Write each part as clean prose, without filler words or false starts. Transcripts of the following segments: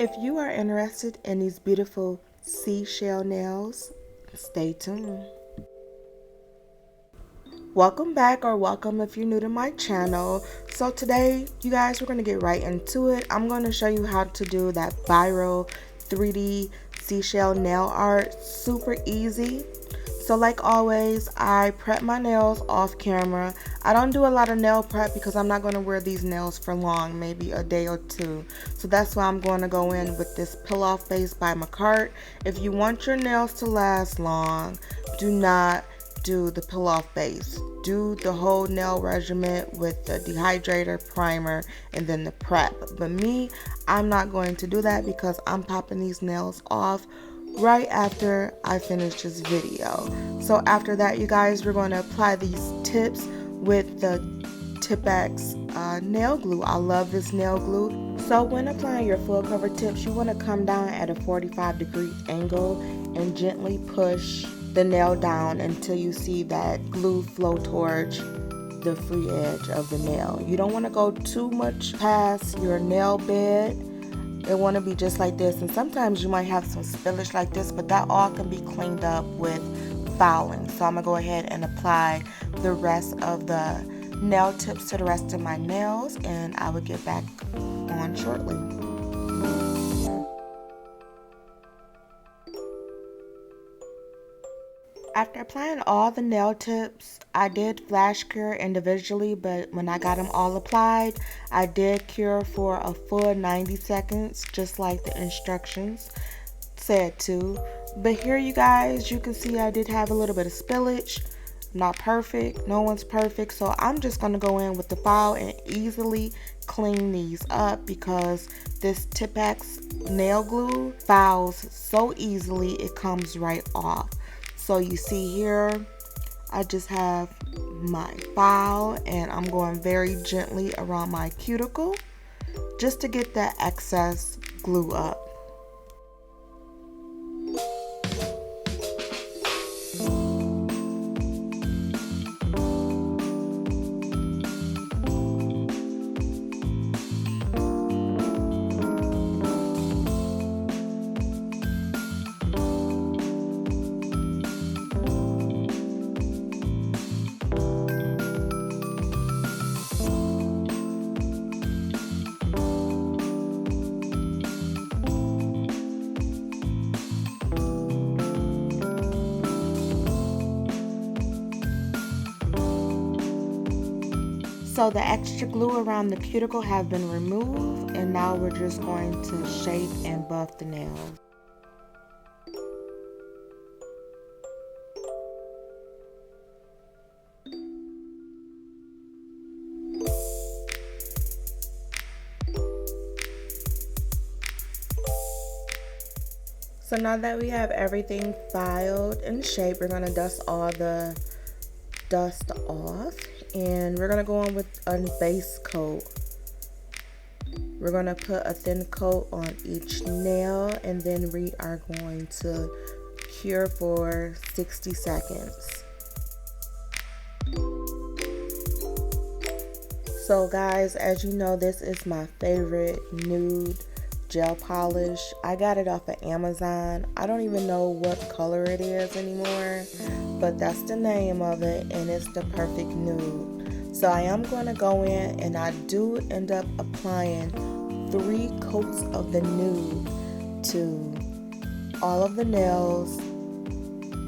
If you are interested in these beautiful seashell nails, stay tuned. Welcome back, or welcome if you're new to my channel. So today, you guys, we're going to get right into it. I'm going to show you how to do that viral 3D seashell nail art. Super easy. So like always, I prep my nails off camera. I don't do a lot of nail prep because I'm not going to wear these nails for long, maybe a day or two. So that's why I'm going to go in with this Peel Off Base by McCart. If you want your nails to last long, do not do the Peel Off Base. Do the whole nail regimen with the dehydrator, primer, and then the prep. But me, I'm not going to do that because I'm popping these nails off right after I finish this video. So after that, you guys, we're going to apply these tips with the Tipex nail glue. I love this nail glue. So when applying your full cover tips, you want to come down at a 45-degree angle and gently push the nail down until you see that glue flow towards the free edge of the nail. You don't want to go too much past your nail bed. It want to be just like this, and sometimes you might have some spillage like this, but that all can be cleaned up with filing. So I'm gonna go ahead and apply the rest of the nail tips to the rest of my nails, and I will get back on shortly. After applying all the nail tips, I did flash cure individually, but when I got them all applied, I did cure for a full 90 seconds, just like the instructions said to. But here, you guys, you can see I did have a little bit of spillage. Not perfect, no one's perfect, so I'm just going to go in with the file and easily clean these up because this Tipex nail glue files so easily, it comes right off. So you see here, I just have my file and I'm going very gently around my cuticle just to get that excess glue up. So the extra glue around the cuticle have been removed, and now we're just going to shape and buff the nails. So now that we have everything filed and shaped, we're going to dust all the dust off, and we're going to go on with a base coat. We're going to put a thin coat on each nail, and then we are going to cure for 60 seconds. So guys, as you know, this is my favorite nude gel polish. I got it off of Amazon. I don't even know what color it is anymore, but that's the name of it, and it's the perfect nude. So I am going to go in, and I do end up applying 3 coats of the nude to all of the nails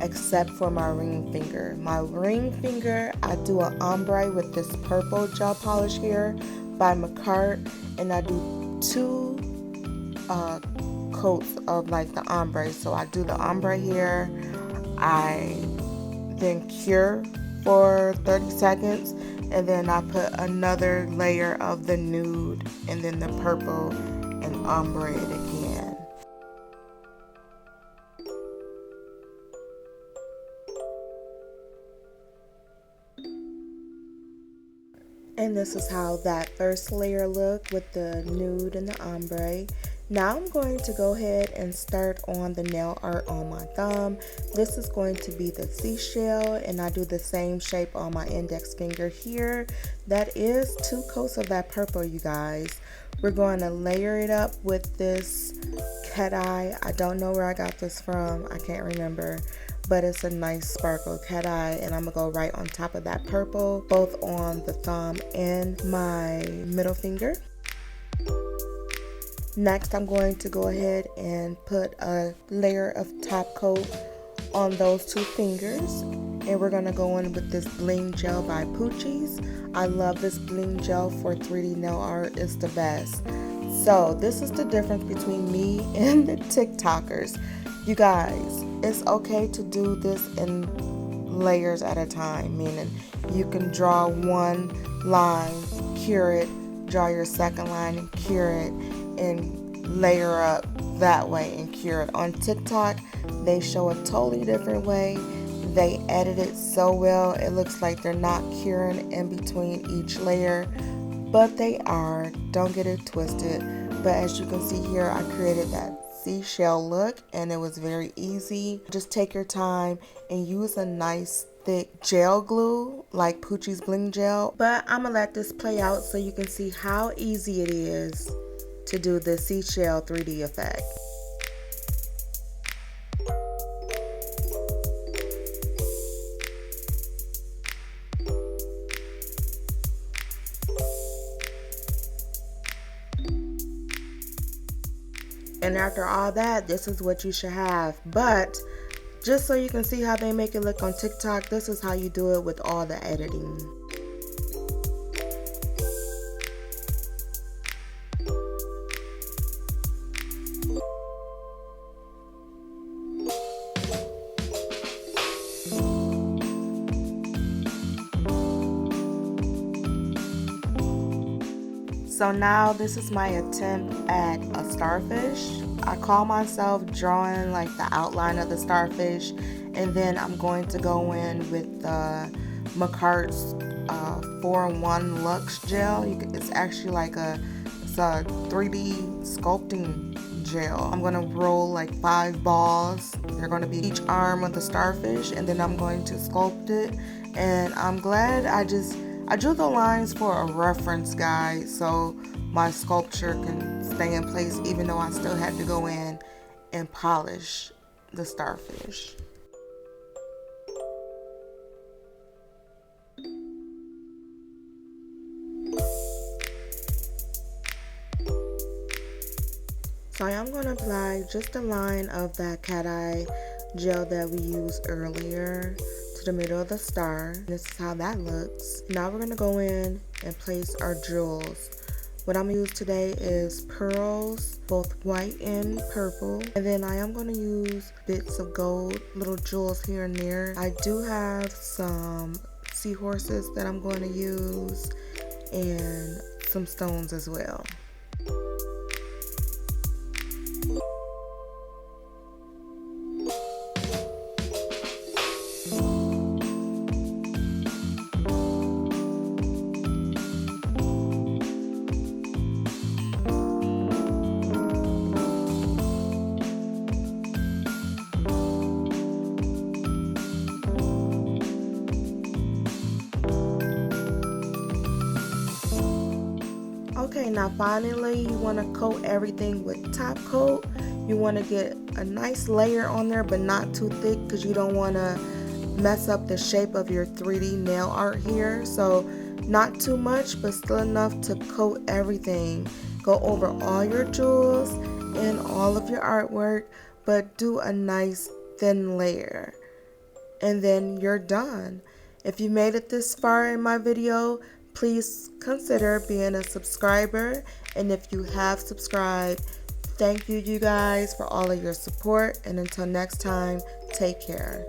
except for my ring finger. My ring finger, I do an ombre with this purple gel polish here by McCart, and I do 2 coats of like the ombre. So I do the ombre here, I then cure for 30 seconds, and then I put another layer of the nude and then the purple and ombre it again. And this is how that first layer looked with the nude and the ombre. Now I'm going to go ahead and start on the nail art on my thumb. This is going to be the SeaShell, and I do the same shape on my index finger here. That is 2 coats of that purple, you guys. We're going to layer it up with this cat eye. I don't know where I got this from. I can't remember. But it's a nice sparkle cat eye, and I'm going to go right on top of that purple, both on the thumb and my middle finger. Next, I'm going to go ahead and put a layer of top coat on those 2 fingers. And we're going to go in with this bling gel by Poochie's. I love this bling gel for 3D nail art. It's the best. So this is the difference between me and the TikTokers. You guys, it's okay to do this in layers at a time, meaning you can draw one line, cure it, draw your second line and cure it, and layer up that way and cure it. On TikTok, they show a totally different way. They edit it so well, it looks like they're not curing in between each layer, but they are. Don't get it twisted. But as you can see here, I created that SeaShell look, and it was very easy. Just take your time and use a nice thick gel glue like Poochie's Bling Gel. But I'm gonna let this play out so you can see how easy it is to do the SeaShell 3D effect. And after all that, this is what you should have. But just so you can see how they make it look on TikTok, this is how you do it with all the editing. So now this is my attempt at a starfish. I call myself drawing like the outline of the starfish, and then I'm going to go in with the McCart's 4-in-1 Luxe Gel. It's actually like it's a 3D sculpting gel. I'm going to roll like 5 balls. They're going to be each arm of the starfish, and then I'm going to sculpt it. And I'm glad I drew the lines for a reference guide so my sculpture can stay in place, even though I still had to go in and polish the starfish. So I am going to apply just a line of that cat eye gel that we used earlier to the middle of the star. This is how that looks. Now we're going to go in and place our jewels. What I'm going to use today is pearls, both white and purple. And then I am going to use bits of gold, little jewels here and there. I do have some seahorses that I'm going to use and some stones as well. Okay, now finally you want to coat everything with top coat. You want to get a nice layer on there, but not too thick because you don't want to mess up the shape of your 3D nail art here. So not too much, but still enough to coat everything. Go over all your jewels and all of your artwork, but do a nice thin layer. And then you're done. If you made it this far in my video, please consider being a subscriber. And if you have subscribed, thank you guys for all of your support. And until next time, take care.